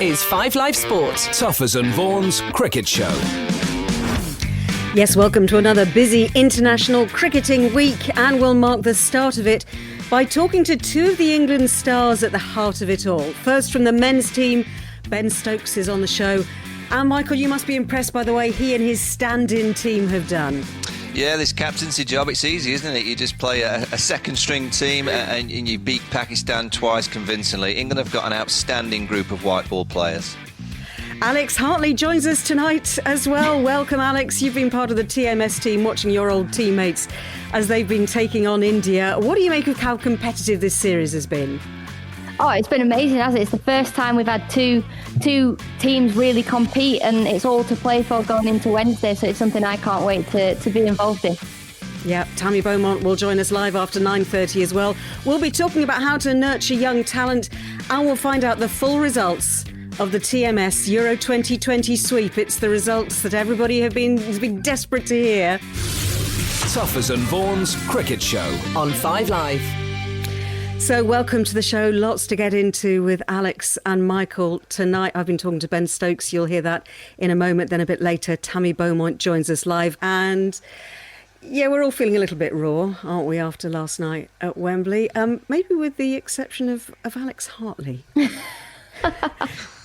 is 5 Live Sport. Tuffers and Vaughan's Cricket Show. Yes, welcome to another busy international cricketing week, and we'll mark the start of it by talking to two of the England stars at the heart of it all. First, from the men's team, Ben Stokes is on the show. And Michael, you must be impressed by the way he and his stand-in team have done. Yeah, this captaincy job, it's easy, isn't it? You just play a second-string team and you beat Pakistan twice convincingly. England have got an outstanding group of white ball players. Alex Hartley joins us tonight as well. Welcome, Alex. You've been part of the TMS team, watching your old teammates as they've been taking on India. What do you make of how competitive this series has been? Oh, it's been amazing, hasn't it? It's the first time we've had two teams really compete, and it's all to play for going into Wednesday, so it's something I can't wait to be involved in. Yeah, Tammy Beaumont will join us live after 9:30 as well. We'll be talking about how to nurture young talent, and we'll find out the full results of the TMS Euro 2020 sweep. It's the results that everybody has been desperate to hear. Tuffers and Vaughan's Cricket Show on 5 Live. So welcome to the show. Lots to get into with Alex and Michael tonight. I've been talking to Ben Stokes. You'll hear that in a moment. Then a bit later, Tammy Beaumont joins us live. And yeah, we're all feeling a little bit raw, aren't we, after last night at Wembley? Maybe with the exception of Alex Hartley.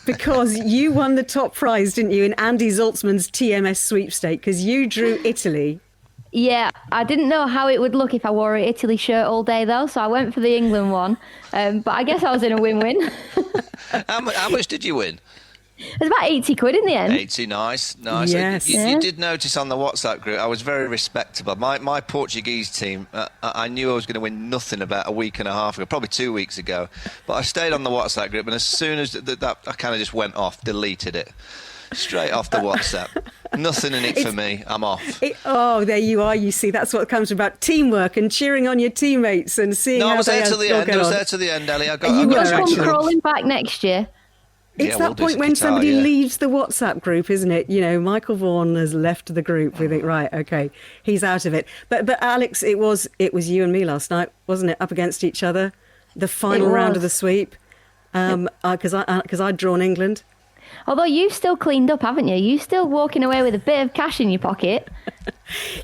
Because you won the top prize, didn't you, in Andy Zaltzman's TMS sweepstake, because you drew Italy. Yeah, I didn't know how it would look if I wore an Italy shirt all day, though, so I went for the England one. But I guess I was in a win-win. How much did you win? It was about 80 quid in the end. 80, nice. Yes. You did notice on the WhatsApp group, I was very respectable. My Portuguese team, I knew I was going to win nothing about a week and a half ago, probably 2 weeks ago. But I stayed on the WhatsApp group, and as soon as that I kind of just went off, deleted it. Straight off the WhatsApp. Nothing in it for me. I'm off. There you are. You see, that's what comes about teamwork and cheering on your teammates and seeing how they I was there to the end, Ellie. I got crawling back next year. It's that point when somebody leaves the WhatsApp group, isn't it? You know, Michael Vaughan has left the group. We think, right, okay, he's out of it. But Alex, it was you and me last night, wasn't it? Up against each other, the final round of the sweep. Because I'd drawn England. Although you've still cleaned up, haven't you? You're still walking away with a bit of cash in your pocket.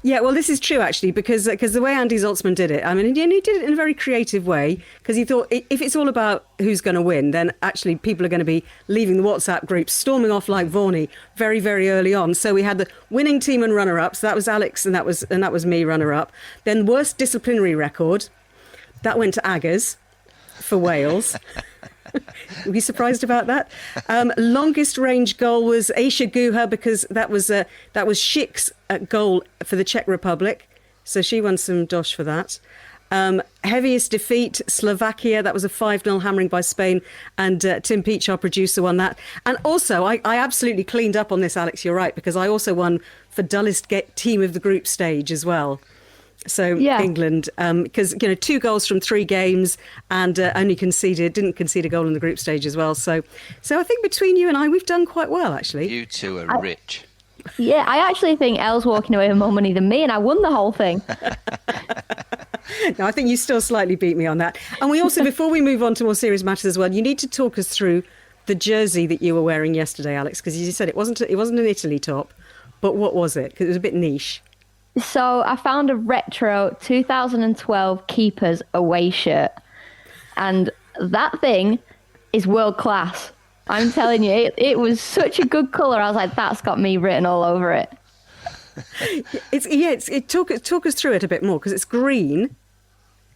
Yeah, well, this is true, actually, because the way Andy Zaltzman did it, I mean, he did it in a very creative way, because he thought if it's all about who's going to win, then actually people are going to be leaving the WhatsApp group, storming off like Vaughany very, very early on. So we had the winning team and runner-up, so that was Alex and that was me, runner-up. Then worst disciplinary record, that went to Aggers for Wales. Were you surprised about that? Longest range goal was Aisha Guha, because that was Schick's goal for the Czech Republic. So she won some dosh for that. Heaviest defeat, Slovakia. That was a 5-0 hammering by Spain. And Tim Peach, our producer, won that. And also, I absolutely cleaned up on this, Alex, you're right, because I also won for dullest team of the group stage as well. So yeah. England, because 2 goals from 3 games and didn't concede a goal in the group stage as well. So I think between you and I, we've done quite well, actually. You two are rich. Yeah, I actually think Elle's walking away with more money than me, and I won the whole thing. No, I think you still slightly beat me on that. And we also, before we move on to more serious matters as well, you need to talk us through the jersey that you were wearing yesterday, Alex, because you said it wasn't an Italy top, but what was it? Because it was a bit niche. So I found a retro 2012 Keepers away shirt, and that thing is world class. I'm telling you, it was such a good colour. I was like, that's got me written all over it. Talk us through it a bit more, because it's green.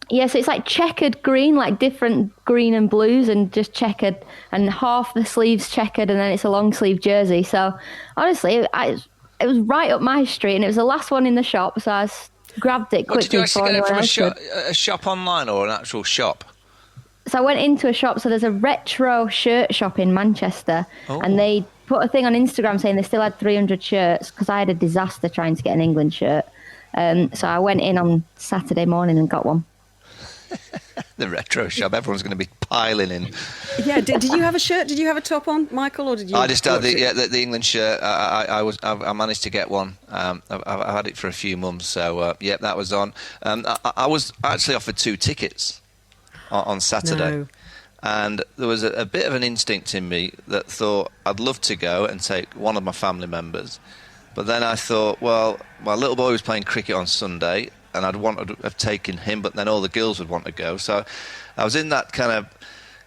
Yeah, so it's like checkered green, like different green and blues, and just checkered, and half the sleeves checkered, and then it's a long sleeve jersey. So honestly, it was right up my street, and it was the last one in the shop, so I grabbed it quickly. Did you actually get it from a shop online or an actual shop? So I went into a shop, so there's a retro shirt shop in Manchester, and they put a thing on Instagram saying they still had 300 shirts, because I had a disaster trying to get an England shirt. So I went in on Saturday morning and got one. The retro shop, everyone's going to be piling in. Yeah, did you have a shirt? Did you have a top on, Michael, or did you? I just had the England shirt. I managed to get one. I've had it for a few months, so that was on. I was actually offered 2 tickets on Saturday. No. And there was a bit of an instinct in me that thought I'd love to go and take one of my family members. But then I thought, well, my little boy was playing cricket on Sunday, and I'd want to have taken him, but then all the girls would want to go. So I was in that kind of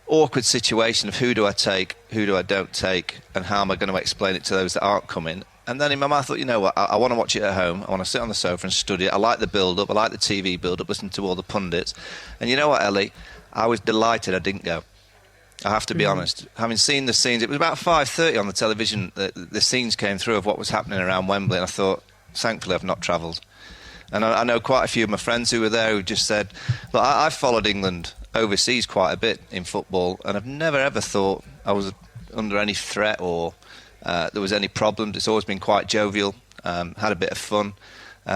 awkward situation of who do I take, who do I don't take, and how am I going to explain it to those that aren't coming. And then in my mind I thought, you know what, I want to watch it at home. I want to sit on the sofa and study it. I like the build-up. I like the TV build-up, listen to all the pundits. And you know what, Ellie? I was delighted I didn't go. I have to be honest. Having seen the scenes, it was about 5:30 on the television, the scenes came through of what was happening around Wembley, and I thought, thankfully I've not travelled. And I know quite a few of my friends who were there who just said, look, I've followed England overseas quite a bit in football, and I've never ever thought I was under any threat or there was any problems. It's always been quite jovial, had a bit of fun.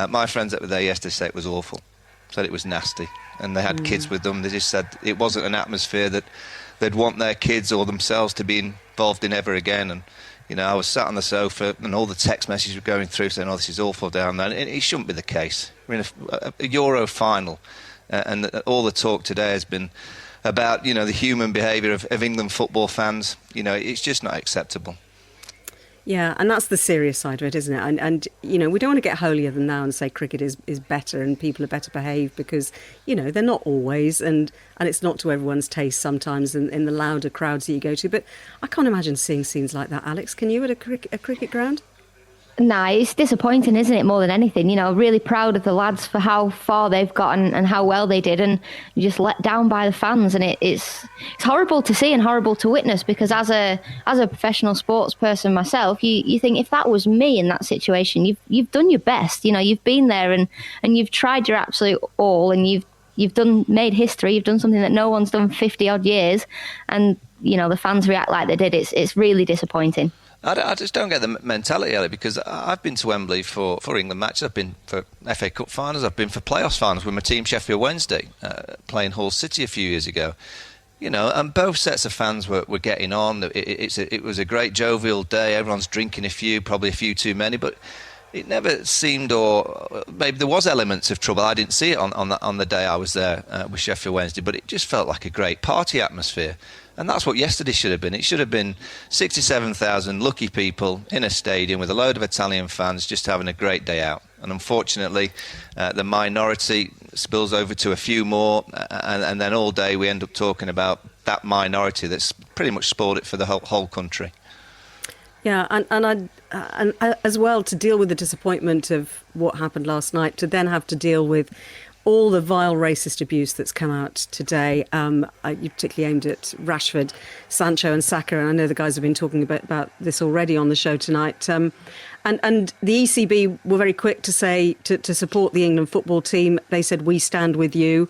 My friends that were there yesterday said it was awful, said it was nasty, and they had kids with them. They just said it wasn't an atmosphere that they'd want their kids or themselves to be involved in ever again. And you know, I was sat on the sofa and all the text messages were going through saying, oh, this is awful down there. And it shouldn't be the case. We're in a Euro final, and all the talk today has been about, you know, the human behaviour of England football fans. You know, it's just not acceptable. Yeah, and that's the serious side of it, isn't it? And you know, we don't want to get holier than thou and say cricket is better and people are better behaved, because, you know, they're not always, and it's not to everyone's taste sometimes in the louder crowds that you go to. But I can't imagine seeing scenes like that, Alex. Can you at a cricket ground? Nah, it's disappointing, isn't it, more than anything? You know, really proud of the lads for how far they've gotten and how well they did, and you're just let down by the fans, and it's horrible to see and horrible to witness, because as a professional sports person myself, you think, if that was me in that situation, you've done your best. You know, you've been there and you've tried your absolute all, and you've made history. You've done something that no one's done 50 odd years, and you know, the fans react like they did. It's really disappointing. I just don't get the mentality, Ellie, because I've been to Wembley for England matches. I've been for FA Cup finals. I've been for playoffs finals with my team, Sheffield Wednesday, playing Hull City a few years ago. You know, and both sets of fans were getting on. It was a great jovial day. Everyone's drinking a few, probably a few too many, but it never seemed, or maybe there was elements of trouble. I didn't see it on the day I was there with Sheffield Wednesday, but it just felt like a great party atmosphere. And that's what yesterday should have been. It should have been 67,000 lucky people in a stadium with a load of Italian fans just having a great day out. And unfortunately, the minority spills over to a few more, and then all day we end up talking about that minority that's pretty much spoiled it for the whole country. Yeah, and as well, to deal with the disappointment of what happened last night, to then have to deal with all the vile racist abuse that's come out today. You particularly aimed at Rashford, Sancho and Saka, and I know the guys have been talking about this already on the show tonight. And the ECB were very quick to say, to support the England football team. They said, we stand with you.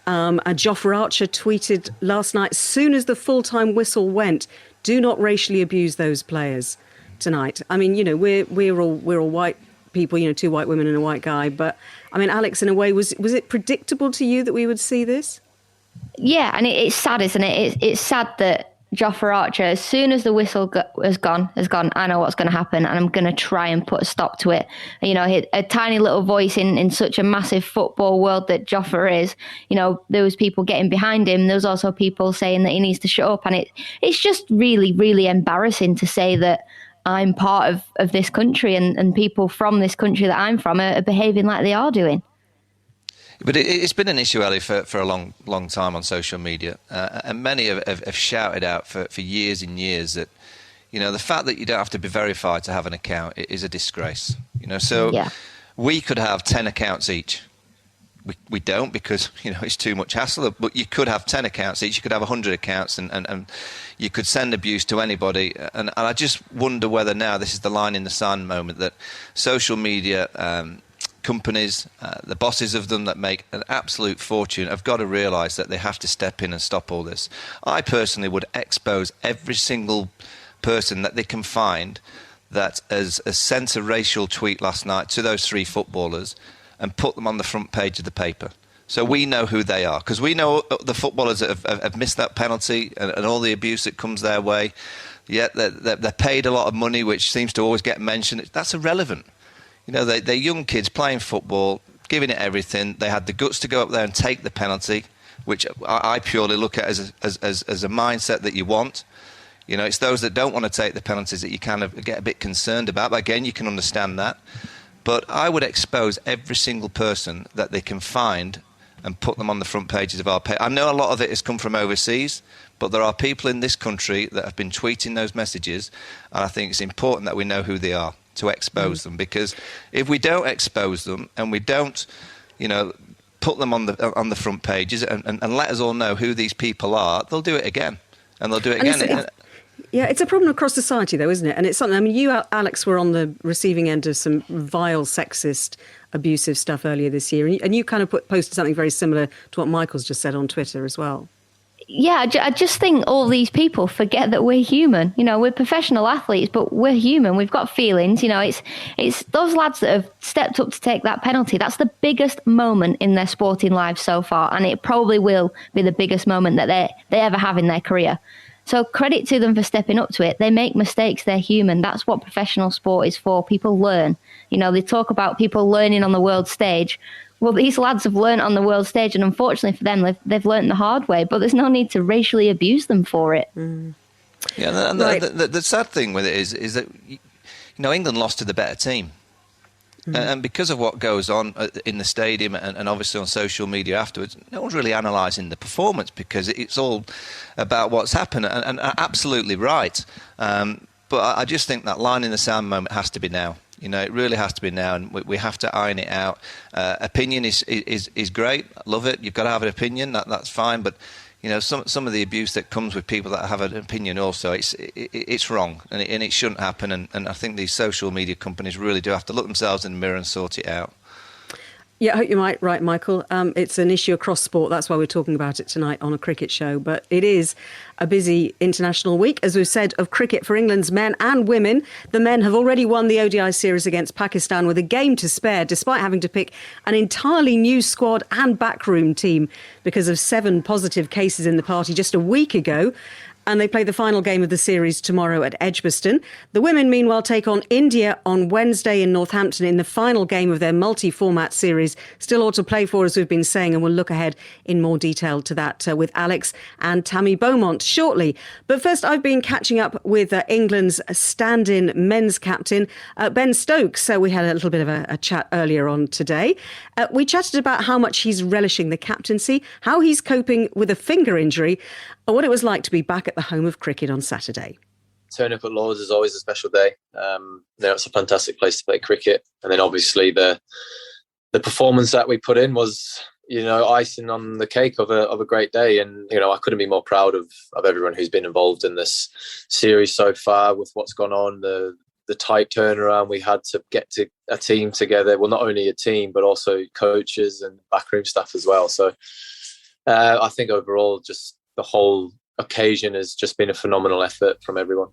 And Jofra Archer tweeted last night, as soon as the full-time whistle went, do not racially abuse those players tonight. I mean, you know, we're all white people, you know, two white women and a white guy. But I mean, Alex, in a way, was it predictable to you that we would see this? Yeah, and it's sad, isn't it? It's sad that Jofra Archer, as soon as the whistle has gone, I know what's going to happen, and I'm going to try and put a stop to it. You know, a tiny little voice in such a massive football world that Jofra is, you know, there was people getting behind him. There was also people saying that he needs to shut up. And it's just really, really embarrassing to say that I'm part of this country, and people from this country that I'm from are behaving like they are doing. But it's been an issue, Ellie, for a long time on social media, and many have shouted out for years and years that, you know, the fact that you don't have to be verified to have an account is a disgrace. You know, so yeah. We could have 10 accounts each. We don't, because, you know, it's too much hassle. But you could have 10 accounts each. You could have 100 accounts, and you could send abuse to anybody. And I just wonder whether now this is the line in the sand moment that social media companies, the bosses of them that make an absolute fortune, have got to realise that they have to step in and stop all this. I personally would expose every single person that they can find that has sent a racial tweet last night to those three footballers and put them on the front page of the paper. So we know who they are, because we know the footballers that have missed that penalty and all the abuse that comes their way. Yet they're paid a lot of money, which seems to always get mentioned. That's irrelevant. You know, they're young kids playing football, giving it everything. They had the guts to go up there and take the penalty. which I purely look at as a mindset that you want. You know, it's those that don't want to take the penalties that you kind of get a bit concerned about. But again, you can understand that. But I would expose every single person that they can find and put them on the front pages of our paper. I know a lot of it has come from overseas, but there are people in this country that have been tweeting those messages, and I think it's important that we know who they are to expose them. Because if we don't expose them and we don't, you know, put them on the front pages and let us all know who these people are, they'll do it again, and they'll do it again. Yeah, it's a problem across society, though, isn't it? And it's something. I mean, you, Alex, were on the receiving end of some vile, sexist, abusive stuff earlier this year, and you kind of posted something very similar to what Michael's just said on Twitter as well. Yeah, I just think all these people forget that we're human. You know, we're professional athletes, but we're human. We've got feelings. You know, it's those lads that have stepped up to take that penalty. That's the biggest moment in their sporting lives so far, and it probably will be the biggest moment that they ever have in their career. So credit to them for stepping up to it. They make mistakes. They're human. That's what professional sport is for. People learn. You know, they talk about people learning on the world stage. Well, these lads have learned on the world stage, and unfortunately for them, they've learned the hard way. But there's no need to racially abuse them for it. Yeah, and right. the sad thing with it is that, you know, England lost to the better team. And because of what goes on in the stadium and obviously on social media afterwards, no one's really analysing the performance because it's all about what's happened. And absolutely right. But I just think that line in the sand moment has to be now. You know, it really has to be now, and we have to iron it out. Opinion is great. I love it. You've got to have an opinion. That's fine. But you know, some of the abuse that comes with people that have an opinion also, it's wrong, and it shouldn't happen. And I think these social media companies really do have to look themselves in the mirror and sort it out. Yeah, I hope you're right, Michael. It's an issue across sport. That's why we're talking about it tonight on a cricket show. But it is a busy international week, as we've said, of cricket for England's men and women. The men have already won the ODI series against Pakistan with a game to spare, despite having to pick an entirely new squad and backroom team because of 7 positive cases in the party just a week ago. And they play the final game of the series tomorrow at Edgbaston. The women, meanwhile, take on India on Wednesday in Northampton in the final game of their multi-format series. Still all to play for, as we've been saying, and we'll look ahead in more detail to that with Alex and Tammy Beaumont shortly. But first, I've been catching up with England's stand-in men's captain, Ben Stokes. So we had a little bit of a chat earlier on today. We chatted about how much he's relishing the captaincy, how he's coping with a finger injury, and what it was like to be back at the home of cricket on Saturday. Turning up at Lord's is always a special day. It's a fantastic place to play cricket. And then obviously the performance that we put in was, you know, icing on the cake of a great day. And, you know, I couldn't be more proud of everyone who's been involved in this series so far with what's gone on, the tight turnaround we had to get to a team together. Well, not only a team, but also coaches and backroom staff as well. So I think overall, just the whole occasion has just been a phenomenal effort from everyone.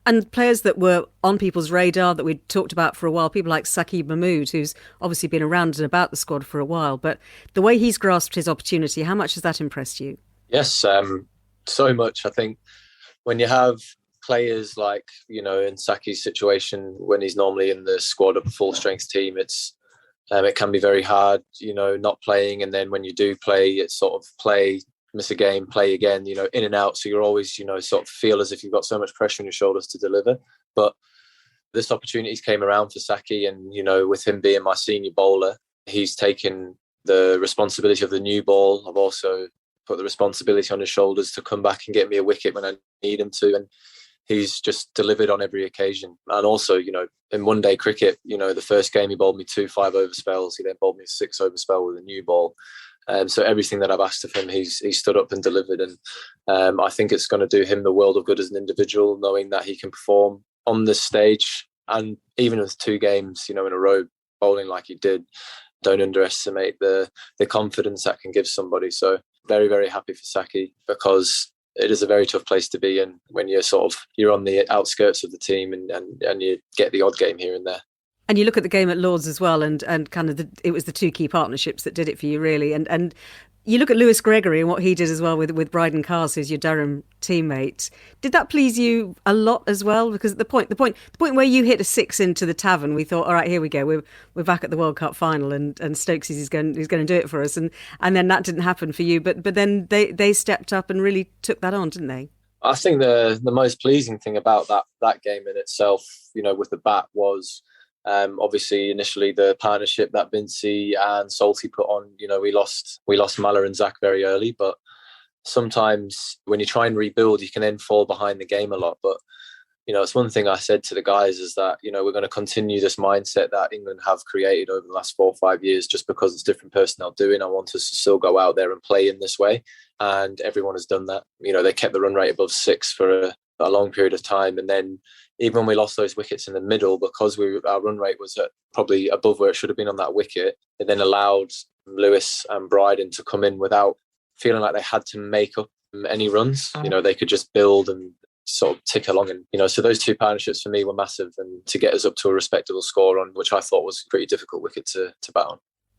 And players that were on people's radar that we'd talked about for a while, people like Saqib Mahmood, who's obviously been around and about the squad for a while, but the way he's grasped his opportunity, how much has that impressed you? Yes, so much. I think when you have players like, you know, in Saki's situation, when he's normally in the squad of a full-strength team, it can be very hard, you know, not playing. And then when you do play, it's sort of play, miss a game, play again, you know, in and out. So you're always, you know, sort of feel as if you've got so much pressure on your shoulders to deliver. But this opportunities came around for Saki, and, you know, with him being my senior bowler, he's taken the responsibility of the new ball. I've also put the responsibility on his shoulders to come back and get me a wicket when I need him to. And he's just delivered on every occasion. And also, you know, in one-day cricket, you know, the first game he bowled me 2 5-over spells. He then bowled me a 6-over spell with a new ball. So everything that I've asked of him, he's stood up and delivered. And I think it's going to do him the world of good as an individual, knowing that he can perform on this stage. And even with 2 games, you know, in a row, bowling like he did, don't underestimate the confidence that can give somebody. So very, very happy for Saki, because it is a very tough place to be in when you're on the outskirts of the team and you get the odd game here and there. And you look at the game at Lord's as well, and kind of it was the 2 key partnerships that did it for you, really. And You look at Lewis Gregory and what he did as well with Bryden Cars, who's your Durham teammate. Did that please you a lot as well? Because the point where you hit a 6 into the tavern, we thought, all right, here we go, we're back at the World Cup final, and Stokes is going to do it for us, and then that didn't happen for you. But then they stepped up and really took that on, didn't they? I think the most pleasing thing about that game in itself, with the bat was. Obviously, initially the partnership that Vinci and Salty put on, we lost Mala and Zach very early, but sometimes when you try and rebuild, you can then fall behind the game a lot. But, it's one thing I said to the guys is that, we're going to continue this mindset that England have created over the last 4 or 5 years, just because it's different personnel doing. I want us to still go out there and play in this way. And everyone has done that. They kept the run rate above 6 for a long period of time. And then even when we lost those wickets in the middle, because our run rate was at probably above where it should have been on that wicket, it then allowed Lewis and Bryden to come in without feeling like they had to make up any runs. They could just build and sort of tick along. And, so those two partnerships for me were massive, and to get us up to a respectable score on, which I thought was a pretty difficult wicket to bat on.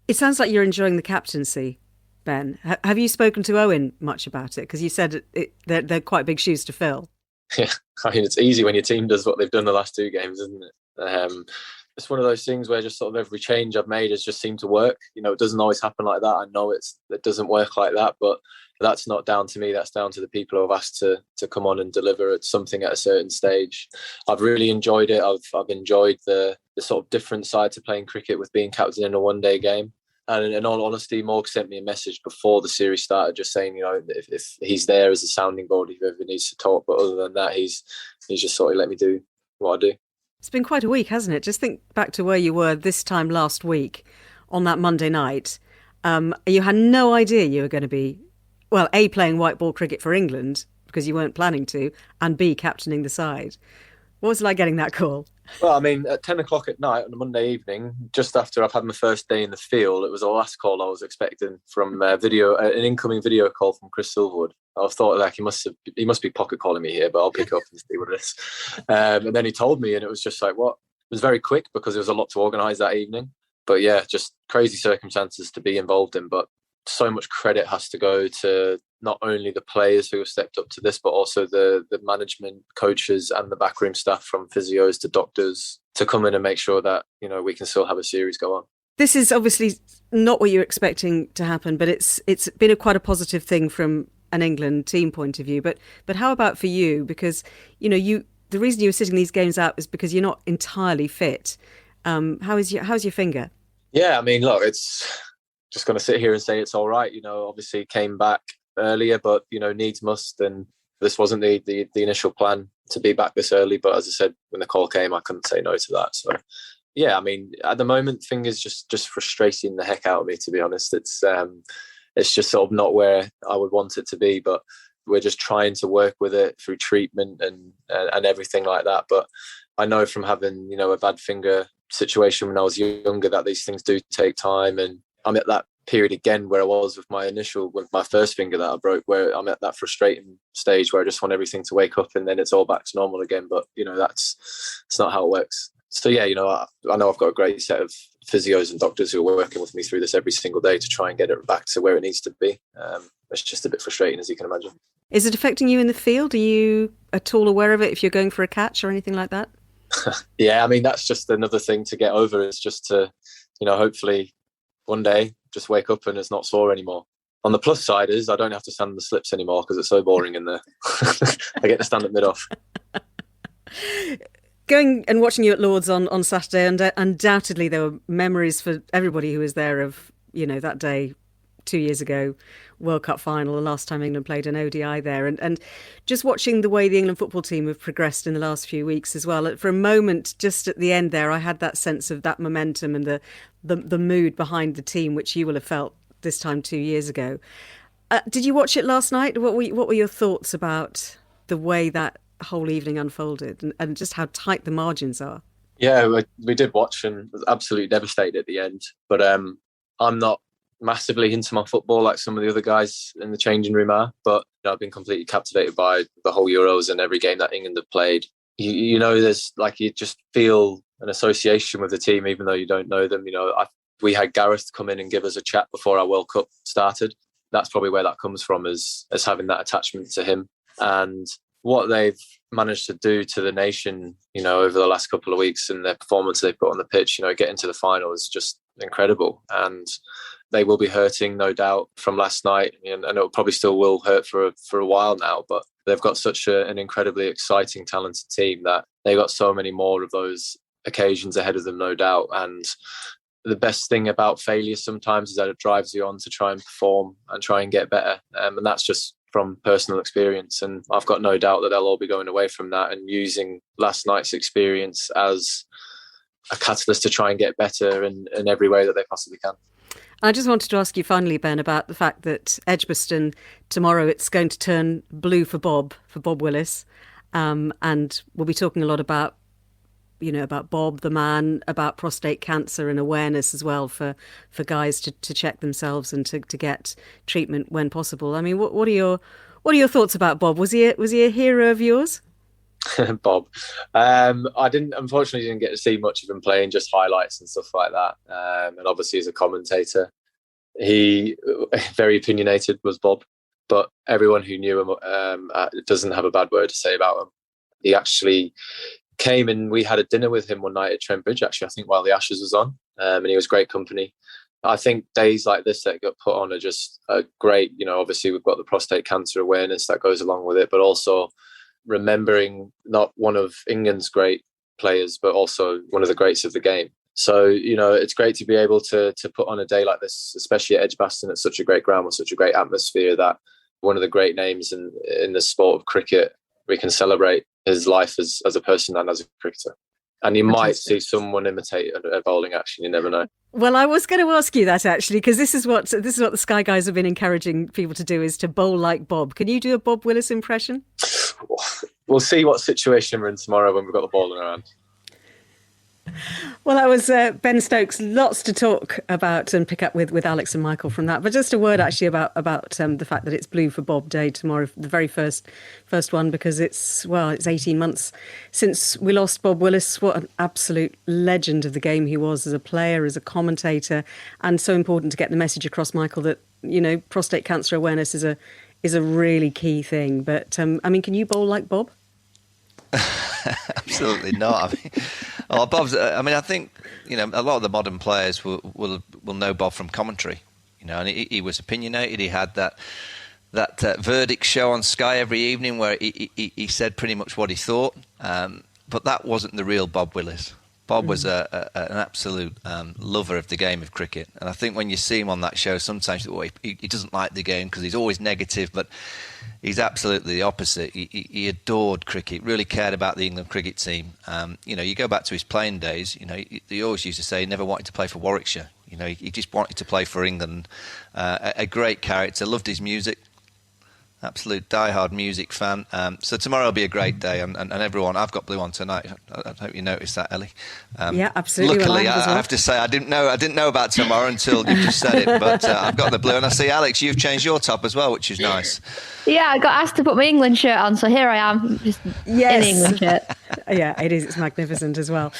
It sounds like you're enjoying the captaincy, Ben. Have you spoken to Owen much about it? Because you said they're quite big shoes to fill. Yeah, I mean, it's easy when your team does what they've done the last 2 games, isn't it? It's one of those things where just sort of every change I've made has just seemed to work. It doesn't always happen like that. I know it doesn't work like that, but that's not down to me. That's down to the people who have asked to come on and deliver something at a certain stage. I've really enjoyed it. I've enjoyed the sort of different side to playing cricket with being captain in a one-day game. And in all honesty, Morg sent me a message before the series started just saying, if he's there as a sounding board, if he ever needs to talk. But other than that, he's just sort of let me do what I do. It's been quite a week, hasn't it? Just think back to where you were this time last week on that Monday night. You had no idea you were going to be, well, A, playing white ball cricket for England because you weren't planning to, and B, captaining the side. What was it like getting that call? Well, I mean, at 10 o'clock at night on a Monday evening, just after I've had my first day in the field, it was the last call I was expecting from an incoming video call from Chris Silverwood. I thought like he must be pocket calling me here, but I'll pick up and see what it is. And then he told me, and it was just like, what? It was very quick because there was a lot to organise that evening. But yeah, just crazy circumstances to be involved in. But so much credit has to go to not only the players who have stepped up to this, but also the management, coaches and the backroom staff, from physios to doctors, to come in and make sure that, we can still have a series go on. This is obviously not what you're expecting to happen, but it's been quite a positive thing from an England team point of view. But how about for you? Because, the reason you were sitting these games out is because you're not entirely fit. How's your finger? Yeah, I mean, look, it's just going to sit here and say it's all right. Obviously came back earlier, but needs must, and this wasn't the initial plan to be back this early. But as I said, when the call came, I couldn't say no to that. So yeah, I mean, at the moment, fingers just frustrating the heck out of me, to be honest. It's just sort of not where I would want it to be, but we're just trying to work with it through treatment and everything like that. But I know from having a bad finger situation when I was younger that these things do take time, and I'm at that period again where I was with my first finger that I broke, where I'm at that frustrating stage where I just want everything to wake up and then it's all back to normal again. But it's not how it works. So yeah, I know I've got a great set of physios and doctors who are working with me through this every single day to try and get it back to where it needs to be. It's just a bit frustrating, as you can imagine. Is it affecting you in the field? Are you at all aware of it if you're going for a catch or anything like that? Yeah, I mean, that's just another thing to get over. It's just to, hopefully one day just wake up and it's not sore anymore. On the plus side is I don't have to stand in the slips anymore because it's so boring in there. I get to stand at mid-off. Going and watching you at Lord's on Saturday, and undoubtedly there were memories for everybody who was there of, that day 2 years ago, World Cup final, the last time England played an ODI there. And just watching the way the England football team have progressed in the last few weeks as well. For a moment, just at the end there, I had that sense of that momentum and the mood behind the team, which you will have felt this time 2 years ago. Did you watch it last night? What were your thoughts about the way that whole evening unfolded and just how tight the margins are? Yeah, we did watch and was absolutely devastated at the end. But I'm not massively into my football like some of the other guys in the changing room are, but I've been completely captivated by the whole Euros and every game that England have played. There's you just feel an association with the team even though you don't know them. We had Gareth come in and give us a chat before our World Cup started, that's probably where that comes from, as having that attachment to him. And what they've managed to do to the nation, over the last couple of weeks, and their performance they've put on the pitch, getting to the final is just incredible. And they will be hurting, no doubt, from last night, and it probably still will hurt for a while now. But they've got such an incredibly exciting, talented team that they got so many more of those occasions ahead of them, no doubt. And the best thing about failure sometimes is that it drives you on to try and perform and try and get better. And that's just from personal experience. And I've got no doubt that they'll all be going away from that and using last night's experience as a catalyst to try and get better in every way that they possibly can. I just wanted to ask you finally, Ben, about the fact that Edgbaston tomorrow, it's going to turn blue for Bob Willis. And we'll be talking a lot about Bob the man, about prostate cancer and awareness as well for guys to check themselves and to get treatment when possible. I mean, what are your thoughts about Bob? Was he a hero of yours? Bob, unfortunately didn't get to see much of him playing, just highlights and stuff like that. And obviously as a commentator, he very opinionated was Bob, but everyone who knew him doesn't have a bad word to say about him. He actually came and we had a dinner with him one night at Trent Bridge, actually, I think while the Ashes was on, and he was great company. I think days like this that got put on are just great. Obviously we've got the prostate cancer awareness that goes along with it, but also remembering not one of England's great players, but also one of the greats of the game. So, it's great to be able to put on a day like this, especially at Edgbaston. It's such a great ground with such a great atmosphere that one of the great names in the sport of cricket, we can celebrate his life as a person and as a cricketer. And you might see someone imitate a bowling action. You never know. Well, I was going to ask you that actually, because this is what the Sky Guys have been encouraging people to do, is to bowl like Bob. Can you do a Bob Willis impression? We'll see what situation we're in tomorrow when we've got the ball around. Well, that was Ben Stokes. Lots to talk about and pick up with Alex and Michael from that. But just a word actually about the fact that it's Blue for Bob Day tomorrow, the very first one, because it's 18 months since we lost Bob Willis. What an absolute legend of the game he was as a player, as a commentator, and so important to get the message across, Michael, that prostate cancer awareness is a really key thing. But can you bowl like Bob? Absolutely not. Bob's. I think a lot of the modern players will know Bob from commentary. And he was opinionated. He had that verdict show on Sky every evening where he said pretty much what he thought. But that wasn't the real Bob Willis. Bob was an absolute lover of the game of cricket. And I think when you see him on that show, sometimes he doesn't like the game because he's always negative, but he's absolutely the opposite. He adored cricket, really cared about the England cricket team. You go back to his playing days, he always used to say he never wanted to play for Warwickshire. He just wanted to play for England. A great character, loved his music. Absolute diehard music fan. So tomorrow will be a great day, and everyone. I've got blue on tonight. I hope you noticed that, Ellie. Yeah, absolutely. Luckily, I have to say I didn't know about tomorrow until you just said it. But I've got the blue, and I see Alex, you've changed your top as well, which is nice. Yeah, I got asked to put my England shirt on, so here I am, just in England shirt. Yeah, it is. It's magnificent as well.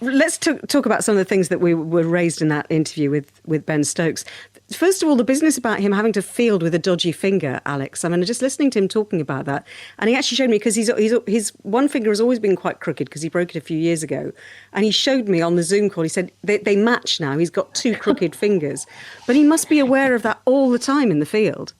Let's talk about some of the things that were raised in that interview with Ben Stokes. First of all, the business about him having to field with a dodgy finger, Alex. Just listening to him talking about that, and he actually showed me, because his one finger has always been quite crooked because he broke it a few years ago, and he showed me on the Zoom call. He said they match now. He's got two crooked fingers, but he must be aware of that all the time in the field.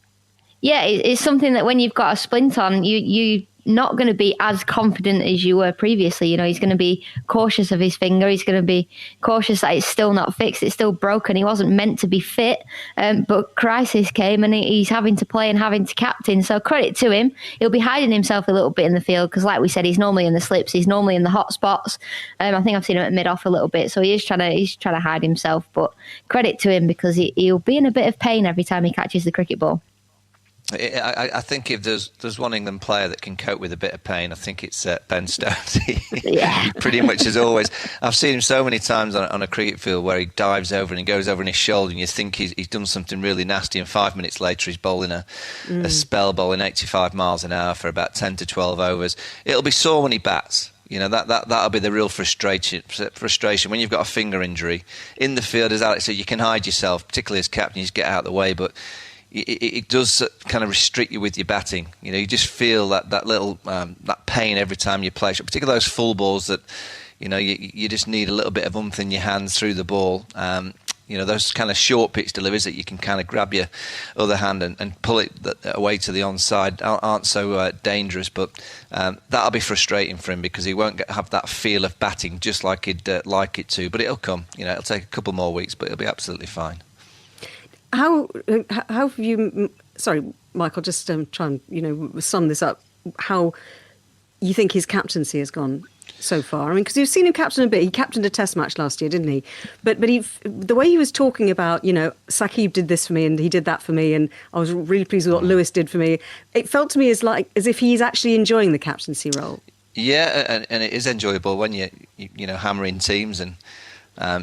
Yeah, it's something that when you've got a splint on, you not going to be as confident as you were previously. He's going to be cautious of his finger. He's going to be cautious that it's still not fixed. It's still broken. He wasn't meant to be fit, but crisis came and he's having to play and having to captain. So credit to him. He'll be hiding himself a little bit in the field because, like we said, he's normally in the slips. He's normally in the hot spots. I think I've seen him at mid-off a little bit. So he's trying to hide himself. But credit to him, because he'll be in a bit of pain every time he catches the cricket ball. I think if there's one England player that can cope with a bit of pain, I think it's Ben Stokes. Yeah. Pretty much as always. I've seen him so many times on a cricket field where he dives over and he goes over on his shoulder and you think he's done something really nasty, and 5 minutes later he's bowling a spell bowling 85 miles an hour for about 10 to 12 overs. It'll be sore when he bats. That'll be the real frustration when you've got a finger injury. In the field, as Alex said, you can hide yourself, particularly as captain, you just get out of the way, but it does kind of restrict you with your batting. You know, you just feel that little that pain every time you play, particularly those full balls that, you know, you just need a little bit of oomph in your hands through the ball. You know, those kind of short pitch deliveries that you can kind of grab your other hand and pull it away to the onside aren't so dangerous. But that'll be frustrating for him because he won't have that feel of batting just like he'd like it to. But it'll come. You know, it'll take a couple more weeks, but it'll be absolutely fine. How have you? Sorry, Michael. Just try and sum this up. How you think his captaincy has gone so far? I mean, because you've seen him captain a bit. He captained a Test match last year, didn't he? But the way he was talking about, Saqib did this for me and he did that for me, and I was really pleased with what Lewis did for me. It felt to me as if he's actually enjoying the captaincy role. Yeah, and it is enjoyable when you hammering teams and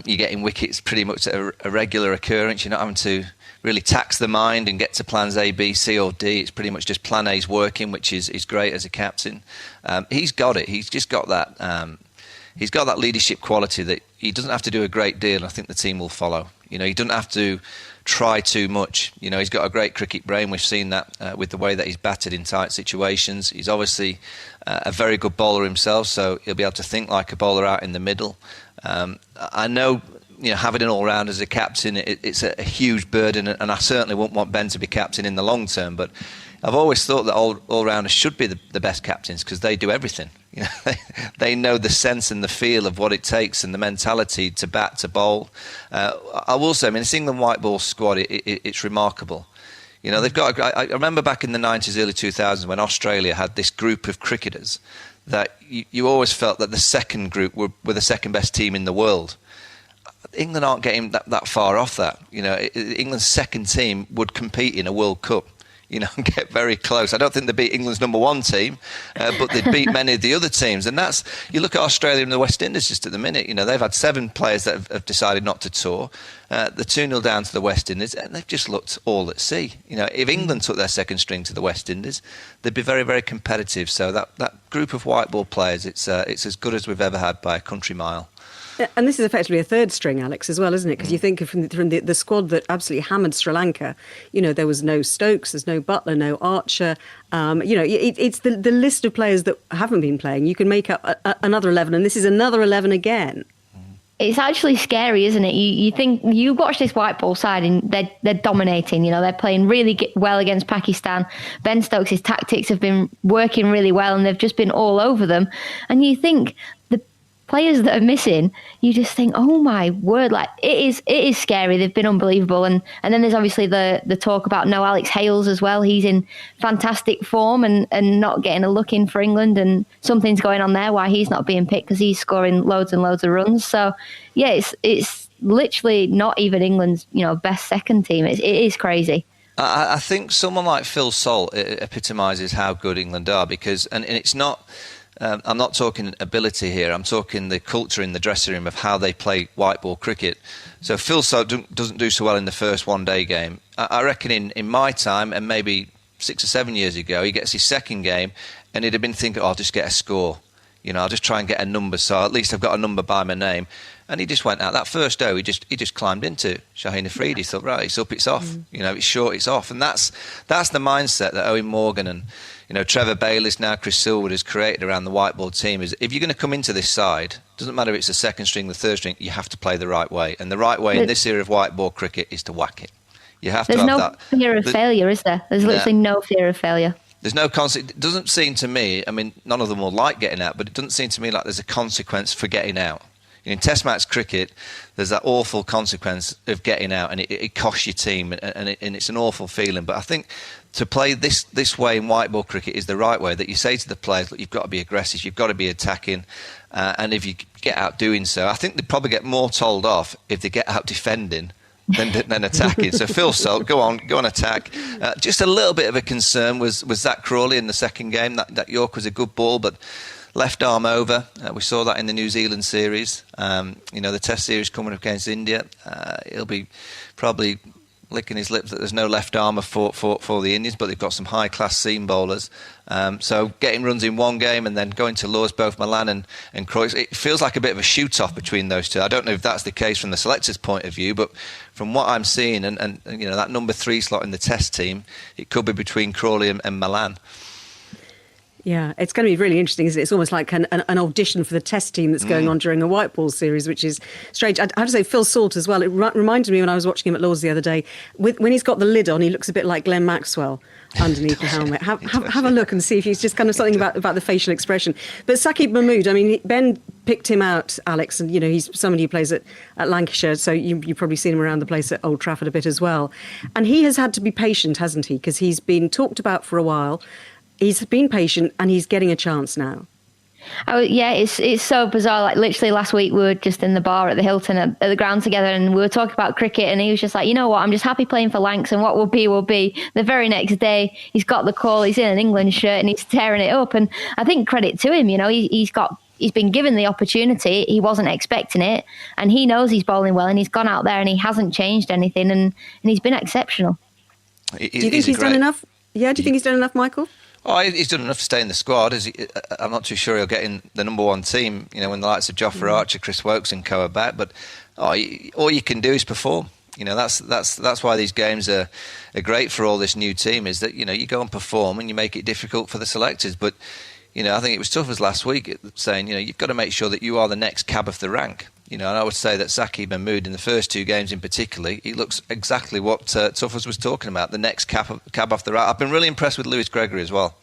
you're getting wickets pretty much a regular occurrence. You're not having to really tax the mind and get to plans A, B, C or D. It's pretty much just plan A's working, which is great as a captain. He's got it. He's just got that. He's got that leadership quality that he doesn't have to do a great deal, and I think the team will follow. You know, he doesn't have to try too much. You know, he's got a great cricket brain. We've seen that with the way that he's batted in tight situations. He's obviously a very good bowler himself, so he'll be able to think like a bowler out in the middle. I know, having an all-round as a captain, it's a huge burden, and I certainly wouldn't want Ben to be captain in the long term, but I've always thought that all-rounders should be the best captains because they do everything. You know, they know the sense and the feel of what it takes and the mentality to bat, to bowl. I will say, this England white ball squad, it's remarkable. You know, they've got. I remember back in the 90s, early 2000s, when Australia had this group of cricketers that you always felt that the second group were the second best team in the world. England aren't getting that far off that. You know, England's second team would compete in a World Cup, and get very close. I don't think they beat England's number one team, but they beat many of the other teams. And you look at Australia and the West Indies just at the minute, they've had 7 players that have decided not to tour. They're 2-0 down to the West Indies, and they've just looked all at sea. If England took their second string to the West Indies, they'd be very, very competitive. So that group of white ball players, it's as good as we've ever had by a country mile. And this is effectively a third string, Alex, as well, isn't it? Because you think from the squad that absolutely hammered Sri Lanka, there was no Stokes, there's no Butler, no Archer. It's the list of players that haven't been playing. You can make up another 11, and this is another 11 again. It's actually scary, isn't it? You think you watch this white ball side and they're dominating. They're playing really well against Pakistan. Ben Stokes' tactics have been working really well, and they've just been all over them. And you think the players that are missing, you just think, oh my word, it is scary. They've been unbelievable. And then there's obviously the talk about no Alex Hales as well. He's in fantastic form and not getting a look in for England, and something's going on there why he's not being picked, because he's scoring loads and loads of runs. So yeah, it's literally not even England's best second team. It is crazy. I think someone like Phil Salt epitomises how good England are, because and it's not. I'm not talking ability here. I'm talking the culture in the dressing room of how they play white ball cricket. So Phil Salt doesn't do so well in the first one-day game. I reckon in my time, and maybe 6 or 7 years ago, he gets his second game and he'd have been thinking, I'll just get a score. I'll just try and get a number, so at least I've got a number by my name. And he just went out. That first he just climbed into Shaheen Afridi. He thought, right, it's up, it's off. It's short, it's off. And that's the mindset that Owen Morgan and Trevor Bayliss, now Chris Silwood, has created around the white ball team. Is if you're going to come into this side, doesn't matter if it's the second string, the third string, you have to play the right way. And the right way in this era of white ball cricket is to whack it. You have to have that. There's no fear of failure, is there? There's literally no fear of failure. There's no consequence. It doesn't seem to me, none of them will like getting out, but it doesn't seem to me like there's a consequence for getting out. In Test match cricket, there's that awful consequence of getting out, and it costs your team, and it's an awful feeling. But I think to play this way in white ball cricket is the right way, that you say to the players, look, you've got to be aggressive, you've got to be attacking, and if you get out doing so, I think they probably get more told off if they get out defending than attacking. So Phil Salt, go on attack. Just a little bit of a concern was Zach Crawley in the second game. That York was a good ball, but left arm over. We saw that in the New Zealand series. The Test series coming up against India. He'll be probably licking his lips that there's no left armour for the Indians, but they've got some high-class seam bowlers. So getting runs in one game and then going to lures both Malan and Croix, it feels like a bit of a shoot-off between those two. I don't know if that's the case from the selectors' point of view, but from what I'm seeing, and that number 3 slot in the Test team, it could be between Crawley and Malan. Yeah, it's going to be really interesting, isn't it? It's almost like an audition for the Test team that's going on during a white ball series, which is strange. I have to say, Phil Salt as well. It reminded me when I was watching him at Lords the other day. When he's got the lid on, he looks a bit like Glenn Maxwell underneath the helmet. Have a look and see if he's just kind of something about the facial expression. But Saqib Mahmood, I mean, Ben picked him out, Alex, and he's somebody who plays at Lancashire, so you've probably seen him around the place at Old Trafford a bit as well. And he has had to be patient, hasn't he? Because he's been talked about for a while. He's been patient and he's getting a chance now. It's so bizarre. Like literally last week we were just in the bar at the Hilton at the ground together and we were talking about cricket and he was just like, you know what, I'm just happy playing for Lancs and what will be will be. The very next day he's got the call, he's in an England shirt and he's tearing it up. And I think credit to him, he's been given the opportunity. He wasn't expecting it and he knows he's bowling well and he's gone out there and he hasn't changed anything and he's been exceptional. Do you think he's done enough? Yeah, do you think he's done enough, Michael? Oh, he's done enough to stay in the squad. I'm not too sure he'll get in the number 1 team, when the likes of Jofra Archer, Chris Wokes and co are back. But all you can do is perform. That's why these games are great for all this new team, is that, you go and perform and you make it difficult for the selectors. But, I think it was Tuffers last week saying, you've got to make sure that you are the next cab of the rank. And I would say that Saqib Mahmood in the first 2 games in particular, he looks exactly what Tuffers was talking about, the next cab off the rank. I've been really impressed with Lewis Gregory as well.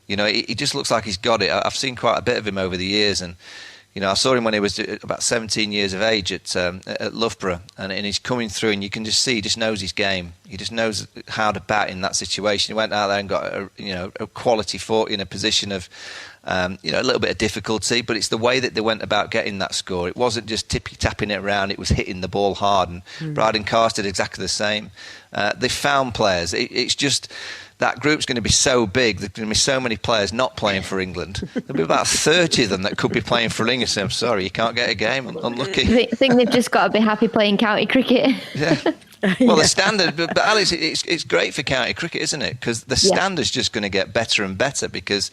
He just looks like he's got it. I've seen quite a bit of him over the years, and I saw him when he was about 17 years of age at Loughborough, and he's coming through, and you can just see he just knows his game. He just knows how to bat in that situation. He went out there and got a quality 40 in a position of a little bit of difficulty, but it's the way that they went about getting that score. It wasn't just tapping it around; it was hitting the ball hard. And Bryden Carr did exactly the same. They found players. It's just. That group's going to be so big, there's going to be so many players not playing for England. There'll be about 30 of them that could be playing for England. So I'm sorry, you can't get a game. Unlucky. I think they've just got to be happy playing county cricket. Yeah. Well, the standard, but Alex, it's great for county cricket, isn't it? Because the standard's just going to get better and better. Because,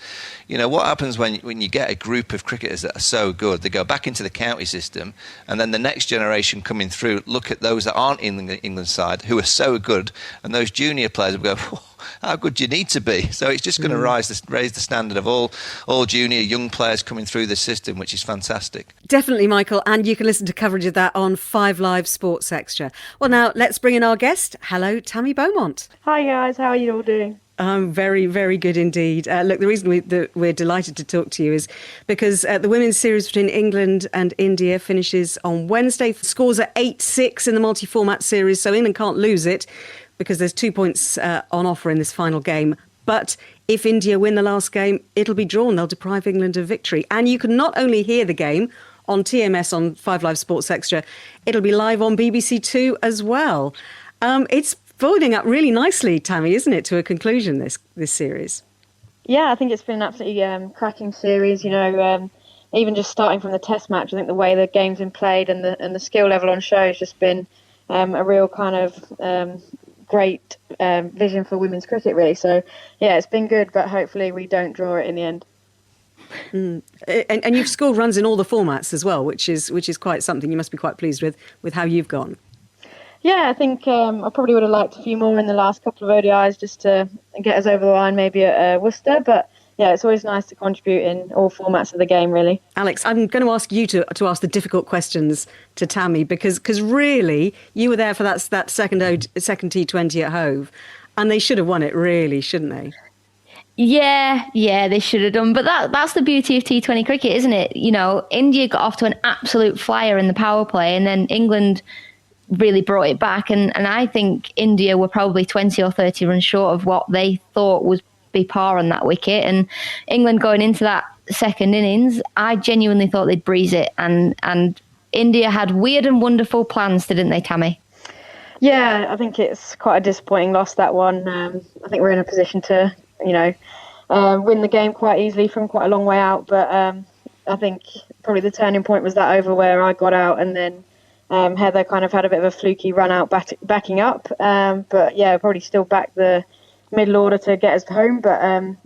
what happens when you get a group of cricketers that are so good, they go back into the county system, and then the next generation coming through look at those that aren't in the England side who are so good, and those junior players will go, oh, how good do you need to be? So it's just going to raise the standard of all junior young players coming through the system, which is fantastic. Definitely, Michael, and you can listen to coverage of that on 5 Live Sports Extra. Well, now let's bring in our guest. Hello, Tammy Beaumont. Hi guys, how are you all doing? Very, very good indeed. Look, the reason we're delighted to talk to you is because the women's series between England and India finishes on Wednesday. Scores are 8-6 in the multi-format series, so England can't lose it because there's 2 points on offer in this final game. But if India win the last game, it'll be drawn. They'll deprive England of victory. And you can not only hear the game on TMS on 5 Live Sports Extra, it'll be live on BBC Two as well. It's building up really nicely, Tammy, isn't it, to a conclusion, this series? Yeah, I think it's been an absolutely cracking series. Even just starting from the Test match, I think the way the game's been played and the skill level on show has just been a real kind of great vision for women's cricket, really. So, yeah, it's been good, but hopefully we don't draw it in the end. And you've scored runs in all the formats as well, which is quite something. You must be quite pleased with how you've gone. Yeah, I think I probably would have liked a few more in the last couple of ODIs just to get us over the line, maybe at Worcester. But yeah, it's always nice to contribute in all formats of the game, really. Alex, I'm going to ask you to ask the difficult questions to Tammy because really you were there for that second T20 at Hove, and they should have won it, really, shouldn't they? Yeah, they should have done. But that's the beauty of T20 cricket, isn't it? India got off to an absolute flyer in the power play, and then England really brought it back. And I think India were probably 20 or 30 runs short of what they thought would be par on that wicket. And England going into that second innings, I genuinely thought they'd breeze it. And India had weird and wonderful plans, didn't they, Tammy? Yeah, I think it's quite a disappointing loss, that one. I think we're in a position to, win the game quite easily from quite a long way out. But I think probably the turning point was that over where I got out, and then Heather kind of had a bit of a fluky run out backing up. But yeah, probably still back the middle order to get us home. But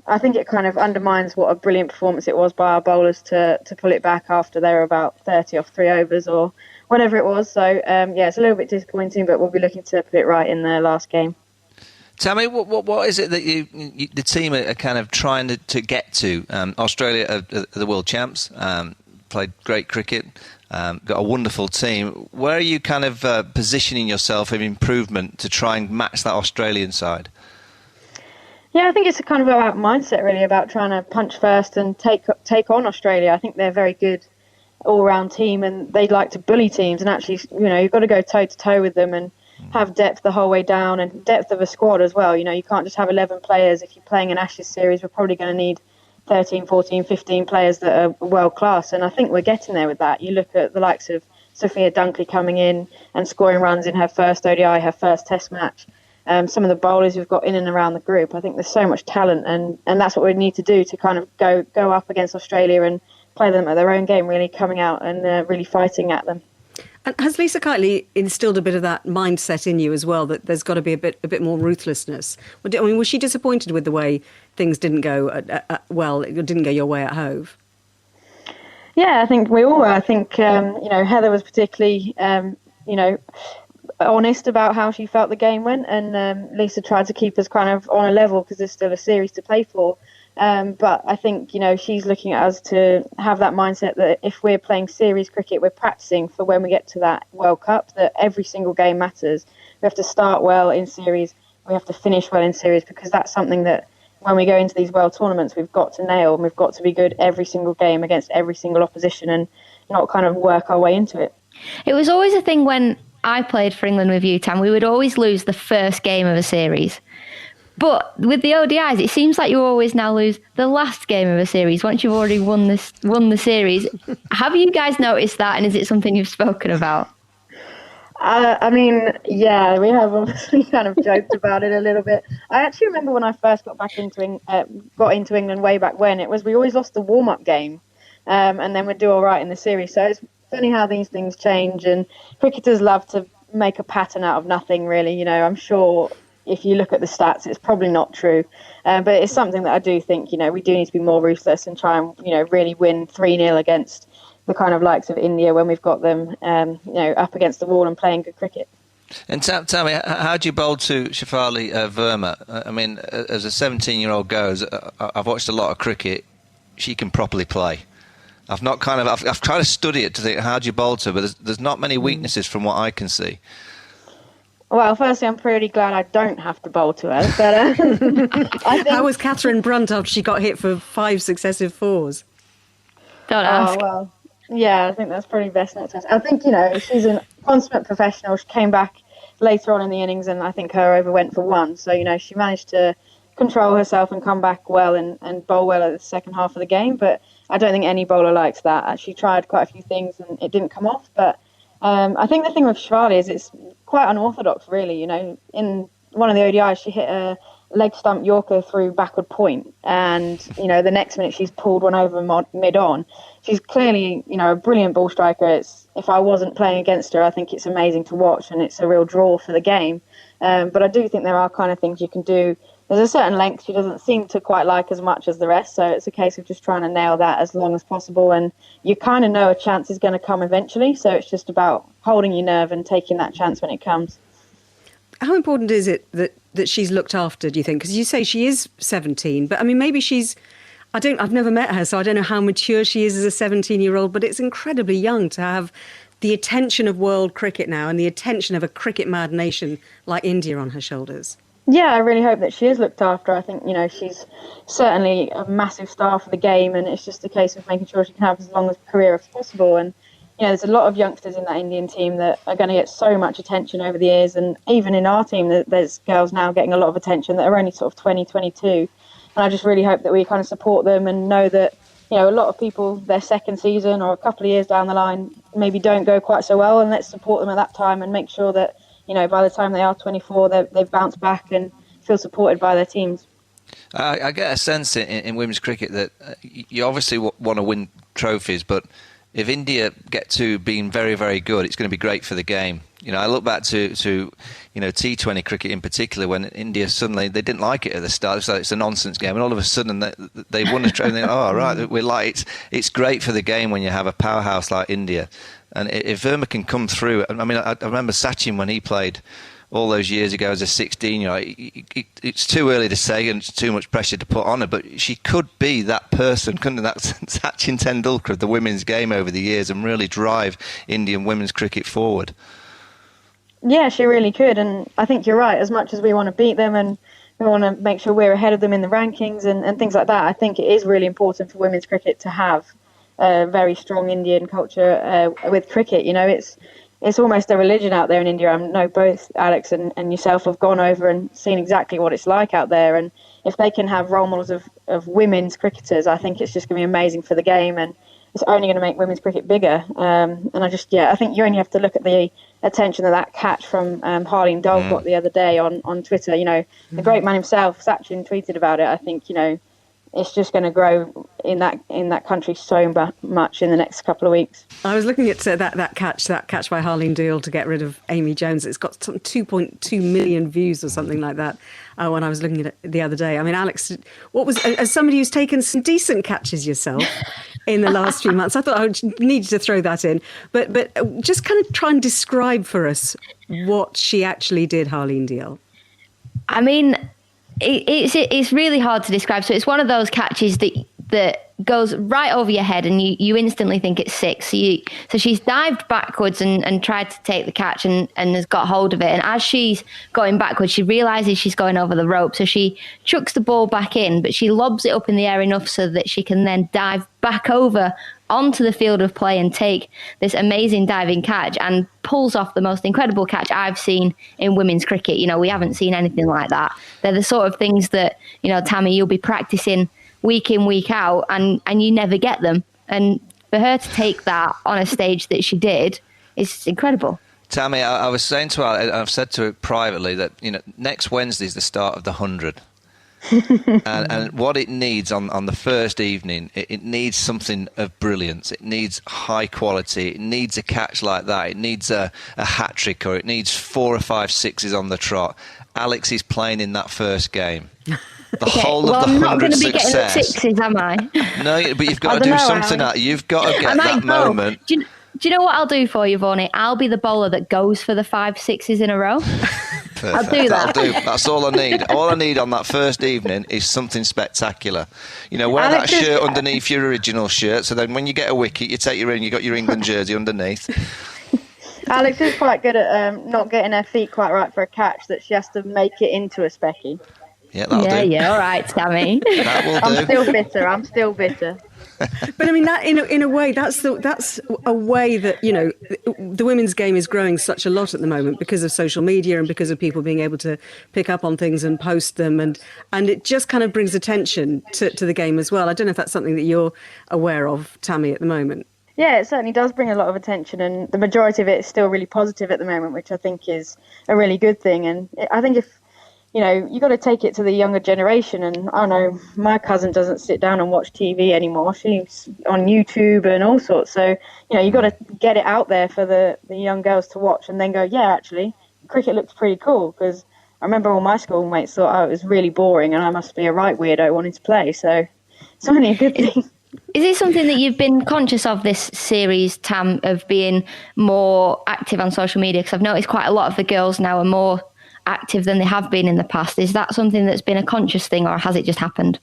I think it kind of undermines what a brilliant performance it was by our bowlers to pull it back after they were about 30 off 3 overs or whatever it was. So yeah, it's a little bit disappointing, but we'll be looking to put it right in the last game. Tell me, what is it that the team are kind of trying to get to? Australia are the world champs, played great cricket, got a wonderful team. Where are you kind of positioning yourself in improvement to try and match that Australian side? Yeah, I think it's kind of about mindset, really, about trying to punch first and take on Australia. I think they're a very good all-round team, and they like to bully teams. And actually, you've got to go toe-to-toe with them and have depth the whole way down, and depth of a squad as well. You can't just have 11 players. If you're playing an Ashes series, we're probably going to need 13, 14, 15 players that are world-class. And I think we're getting there with that. You look at the likes of Sophia Dunkley coming in and scoring runs in her first ODI, her first Test match. Some of the bowlers we've got in and around the group, I think there's so much talent, and that's what we need to do to kind of go up against Australia and play them at their own game, really coming out and really fighting at them. And has Lisa Kiteley instilled a bit of that mindset in you as well, that there's got to be a bit more ruthlessness? I mean, was she disappointed with the way things didn't go it didn't go your way at Hove? Yeah, I think we all were. I think Heather was particularly honest about how she felt the game went, and Lisa tried to keep us kind of on a level because there's still a series to play for. But I think, she's looking at us to have that mindset that if we're playing series cricket, we're practicing for when we get to that World Cup, that every single game matters. We have to start well in series. We have to finish well in series, because that's something that when we go into these world tournaments, we've got to nail, and we've got to be good every single game against every single opposition and not kind of work our way into it. It was always a thing when I played for England with you, Tam. We would always lose the first game of a series. But with the ODIs, it seems like you always now lose the last game of a series once you've already won the series. Have you guys noticed that, and is it something you've spoken about? I mean, yeah, we have obviously kind of joked about it a little bit. I actually remember when I first got into England way back when, we always lost the warm-up game, and then we'd do all right in the series. So it's funny how these things change, and cricketers love to make a pattern out of nothing, really. I'm sure if you look at the stats, it's probably not true. But it's something that I do think, we do need to be more ruthless and try and, really win 3-0 against the kind of likes of India when we've got them, up against the wall and playing good cricket. And tell me, how do you bowl to Shefali Verma? I mean, as a 17-year-old goes, I've watched a lot of cricket. She can properly play. I've tried to study it to think, how do you bowl to her? But there's not many weaknesses from what I can see. Well, firstly, I'm pretty glad I don't have to bowl to her. But I think... How was Catherine Brunt after she got hit for 5 successive 4s? Don't ask. Oh, well, yeah, I think that's probably best not to ask. I think, she's a consummate professional. She came back later on in the innings, and I think her over went for 1. So, she managed to control herself and come back well and bowl well at the second half of the game. But I don't think any bowler likes that. She tried quite a few things and it didn't come off. But I think the thing with Shefali is it's quite unorthodox, really. In one of the ODIs, she hit a leg stump Yorker through backward point, and the next minute she's pulled one over mid-on. She's clearly a brilliant ball striker. If I wasn't playing against her, I think it's amazing to watch, and it's a real draw for the game. But I do think there are kind of things you can do. There's a certain length she doesn't seem to quite like as much as the rest, so it's a case of just trying to nail that as long as possible, and you kind of know a chance is going to come eventually, so it's just about holding your nerve and taking that chance when it comes. How important is it that she's looked after, do you think? Because you say she is 17, but I mean, maybe I've never met her, so I don't know how mature she is as a 17-year-old, but it's incredibly young to have the attention of world cricket now and the attention of a cricket-mad nation like India on her shoulders. Yeah, I really hope that she is looked after. I think, she's certainly a massive star for the game, and it's just a case of making sure she can have as long a career as possible. And, there's a lot of youngsters in that Indian team that are going to get so much attention over the years. And even in our team, there's girls now getting a lot of attention that are only sort of 20, 22. And I just really hope that we kind of support them and know that, a lot of people, their second season or a couple of years down the line, maybe don't go quite so well. And let's support them at that time and make sure that, by the time they are 24, they've bounced back and feel supported by their teams. I get a sense in women's cricket that you obviously want to win trophies, but if India get to being very, very good, it's going to be great for the game. I look back to T20 cricket in particular, when India suddenly, they didn't like it at the start. It's like it's a nonsense game, and all of a sudden they won the trophy. Oh, right, we're like it's great for the game when you have a powerhouse like India, and if Verma can come through. I mean, I remember Sachin when he played all those years ago as a 16-year-old. It's too early to say, and it's too much pressure to put on her, but she could be that person, couldn't that Sachin Tendulkar of the women's game over the years, and really drive Indian women's cricket forward. Yeah, she really could, and I think you're right. As much as we want to beat them and we want to make sure we're ahead of them in the rankings and things like that, I think it is really important for women's cricket to have a very strong Indian culture with cricket. It's almost a religion out there in India. I know both Alex and yourself have gone over and seen exactly what it's like out there. And if they can have role models of women's cricketers, I think it's just going to be amazing for the game. And it's only going to make women's cricket bigger. And I think you only have to look at the attention that catch from Harleen Dole got the other day on Twitter. The great man himself, Sachin, tweeted about it. I think, it's just going to grow in that country so much in the next couple of weeks. I was looking at that catch by Harleen Dole to get rid of Amy Jones. It's got some 2.2 million views or something like that when I was looking at it the other day. I mean, Alex, as somebody who's taken some decent catches yourself in the last few months, I thought I needed to throw that in. But just kind of try and describe for us what she actually did, Harleen Dole. I mean, it's really hard to describe. So it's one of those catches that goes right over your head, and you instantly think it's six. So she's dived backwards and tried to take the catch and has got hold of it. And as she's going backwards, she realises she's going over the rope. So she chucks the ball back in, but she lobs it up in the air enough so that she can then dive back over onto the field of play and take this amazing diving catch, and pulls off the most incredible catch I've seen in women's cricket. We haven't seen anything like that. They're the sort of things that, Tammy, you'll be practicing week in, week out, and you never get them. And for her to take that on a stage that she did is incredible. Tammy, I was saying to her, and I've said to her privately, that next Wednesday is the start of the 100. and what it needs on the first evening, it needs something of brilliance. It needs high quality. It needs a catch like that. It needs a hat trick, or it needs 4 or 5 sixes on the trot. Alex is playing in that first game. The whole of the 100 success. I'm not going to be getting the sixes, am I? No, but you've got to do something. You've got to get that moment. Do you know what I'll do for you, Vaughan? I'll be the bowler that goes for the 5 sixes in a row. Perfect. I'll do that. That's all I need. All I need on that first evening is something spectacular. Wear that shirt underneath your original shirt, so then when you get a wicket, you take you got your England jersey underneath. Alex is quite good at not getting her feet quite right for a catch, that she has to make it into a specky. Yeah, that'll do. Yeah, all right, Tammy. That will do. I'm still bitter. But I mean, that in a way, that's a way that the women's game is growing such a lot at the moment because of social media and because of people being able to pick up on things and post them, and it just kind of brings attention to the game as well. I don't know if that's something that you're aware of, Tammy, at the moment. Yeah, it certainly does bring a lot of attention, and the majority of it is still really positive at the moment, which I think is a really good thing. And I think if you got to take it to the younger generation. And I know my cousin doesn't sit down and watch TV anymore. She's on YouTube and all sorts. So, you got to get it out there for the young girls to watch and then go, yeah, actually, cricket looks pretty cool. Because I remember all my schoolmates thought, it was really boring and I must be a right weirdo wanting to play. So it's only a good thing. Is it something that you've been conscious of this series, Tam, of being more active on social media? Because I've noticed quite a lot of the girls now are more active than they have been in the past. Is that something that's been a conscious thing, or has it just happened?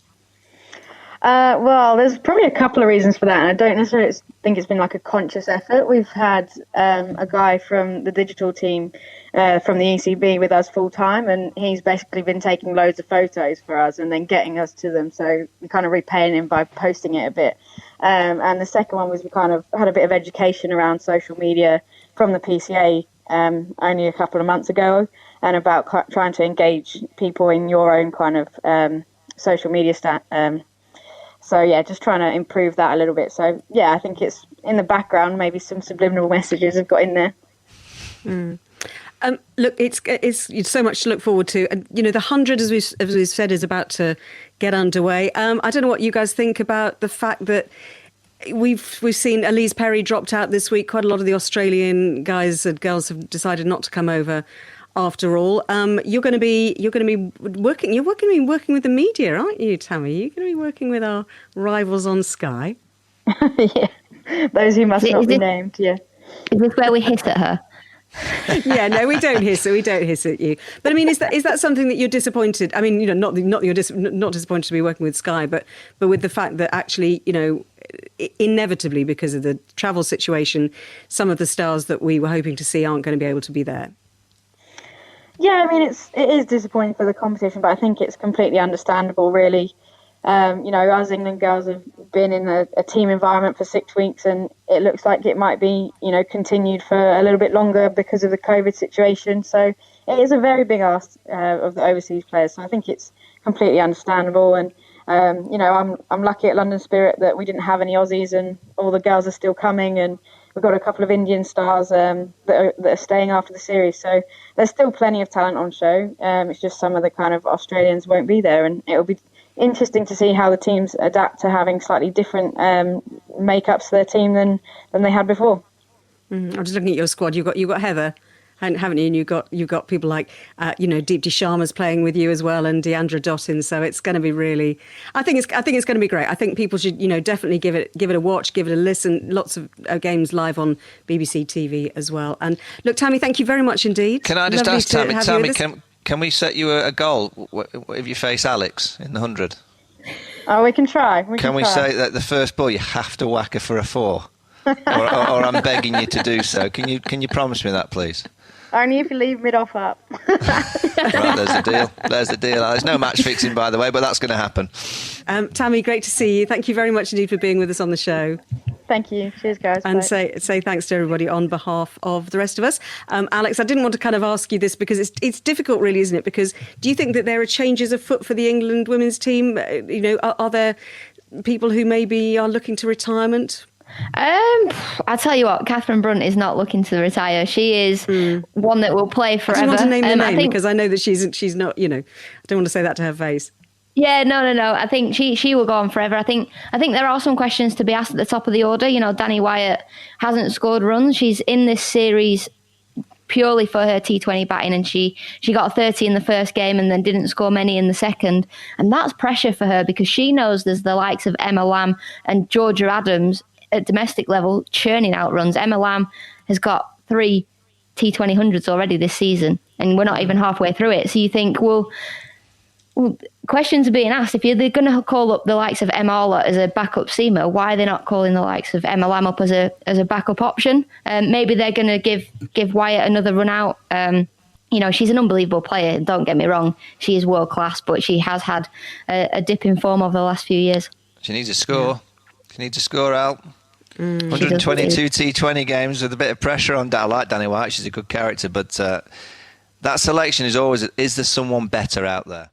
Well, there's probably a couple of reasons for that, and I don't necessarily think it's been like a conscious effort. We've had a guy from the digital team from the ECB with us full time, and he's basically been taking loads of photos for us and then getting us to them. So we're kind of repaying him by posting it a bit. And the second one was we kind of had a bit of education around social media from the PCA only a couple of months ago, and about trying to engage people in your own kind of social media so yeah, just trying to improve that a little bit. So yeah, I think it's in the background. Maybe some subliminal messages have got in there. Look, it's so much to look forward to. And the 100, as we've said, is about to get underway. I don't know what you guys think about the fact that we've seen Elise Perry dropped out this week. Quite a lot of the Australian guys and girls have decided not to come over. After all, you're going to be working. You're going to be working with the media, aren't you, Tammy? You're going to be working with our rivals on Sky. Yeah, those who must not be named. Yeah. Is this where we hiss at her? Yeah, no, we don't hiss. We don't hiss at you. But I mean, is that something that you're disappointed? I mean, not you're not disappointed to be working with Sky, but with the fact that actually, inevitably because of the travel situation, some of the stars that we were hoping to see aren't going to be able to be there. Yeah, I mean, it is disappointing for the competition, but I think it's completely understandable, really. Us England girls have been in a team environment for 6 weeks, and it looks like it might be, continued for a little bit longer because of the COVID situation. So it is a very big ask of the overseas players. So I think it's completely understandable. And, I'm lucky at London Spirit that we didn't have any Aussies, and all the girls are still coming, and we've got a couple of Indian stars that are staying after the series. So there's still plenty of talent on show. It's just some of the kind of Australians won't be there, and it'll be interesting to see how the teams adapt to having slightly different makeups to their team than they had before. I'm just looking at your squad. You've got Heather, haven't you? And you've got people like Deepti Sharma's playing with you as well, and Deandra Dottin. So it's going to be really. I think it's going to be great. I think people should definitely give it a watch, give it a listen. Lots of games live on BBC TV as well. And look, Tammy, thank you very much indeed. Can I just Lovely ask Tammy? Can we set you a goal if you face Alex in the 100? Oh, we can try. Can we say that the first ball you have to whack her for a 4, or I'm begging you to do so? Can you promise me that, please? Only if you leave mid-off up. Right, there's the deal. There's the deal. There's no match fixing, by the way, but that's going to happen. Tammy, great to see you. Thank you very much indeed for being with us on the show. Thank you. Cheers, guys. And Bye. say thanks to everybody on behalf of the rest of us. Alex, I didn't want to kind of ask you this because it's difficult, really, isn't it? Because do you think that there are changes afoot for the England women's team? Are there people who maybe are looking to retirement? I'll tell you what, Catherine Brunt is not looking to retire. She is one that will play forever. I just want to name the name because I know that she's not, I don't want to say that to her face. Yeah, no. I think she will go on forever. I think there are some questions to be asked at the top of the order. Danny Wyatt hasn't scored runs. She's in this series purely for her T20 batting, and she got 30 in the first game and then didn't score many in the second. And that's pressure for her because she knows there's the likes of Emma Lamb and Georgia Adams at domestic level churning out runs. Emma Lamb has got 3 T20 hundreds already this season, and we're not even halfway through it. So you think, well, questions are being asked. If they're going to call up the likes of Emma Orlott as a backup seamer, why are they not calling the likes of Emma Lamb up as a backup option? Maybe they're going to give Wyatt another run out. She's an unbelievable player. Don't get me wrong. She is world class, but she has had a dip in form over the last few years. She needs a score. Yeah. She needs a score out. 122 T20 games with a bit of pressure on. I like Danny Wyatt. She's a good character, but that selection is always, is there someone better out there?